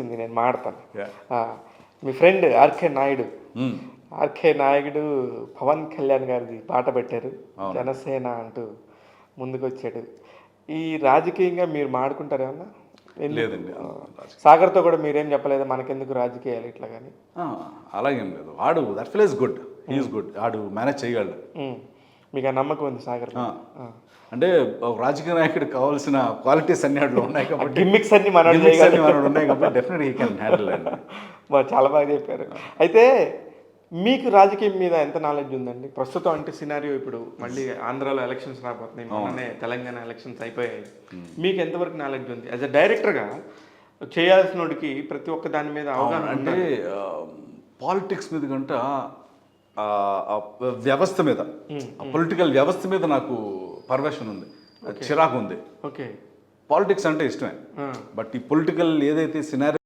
గుర్తొచ్చింది, నేను మాడతాను. Yeah. మీ ఫ్రెండ్ ఆర్కే నాయుడు, ఆర్కే నాయుడు పవన్ కళ్యాణ్ గారిది పాట పెట్టారు, జనసేన అంటూ ముందుకొచ్చాడు. ఈ రాజకీయంగా మీరు మాడుకుంటారు ఏమన్నా? లేదండి. సాగర్తో కూడా మీరేం చెప్పలేదు మనకెందుకు రాజకీయాలు ఇట్లా కానీ? అలాగేం లేదు. ఆడు that fill is good, he is good, ఆడు మేనేజ్ చేయగలడు. మీకు ఆ నమ్మకం ఉంది సాగర్? అంటే రాజకీయ నాయకుడికి కావాల్సిన క్వాలిటీస్ అన్ని వాటిలో ఉన్నాయి కాబట్టి, గిమ్మిక్స్ అన్ని మనోడు ఉన్నాయి కాబట్టి డెఫినెట్గా హీ కెన్ హ్యాండిల్ అండి. చాలా బాగా చెప్పారు. అయితే మీకు రాజకీయం మీద ఎంత నాలెడ్జ్ ఉందండి ప్రస్తుతం? అంటే సినారియో ఇప్పుడు మళ్ళీ ఆంధ్రాలో ఎలక్షన్స్ రాబోతున్నాయి, మొన్ననే తెలంగాణ ఎలక్షన్స్ అయిపోయాయి. మీకు ఎంతవరకు నాలెడ్జ్ ఉంది యాజ్ అ డైరెక్టర్గా? చేయాల్సినోడికి ప్రతి ఒక్క దాని మీద అవగాహన అంటే పాలిటిక్స్ మీద కంట వ్యవస్థ మీద, పొలిటికల్ వ్యవస్థ మీద నాకు పర్వేషన్ ఉంది, చిరాకు ఉంది. ఓకే, పాలిటిక్స్ అంటే ఇష్టమే, బట్ ఈ పొలిటికల్ ఏదైతే సినారియో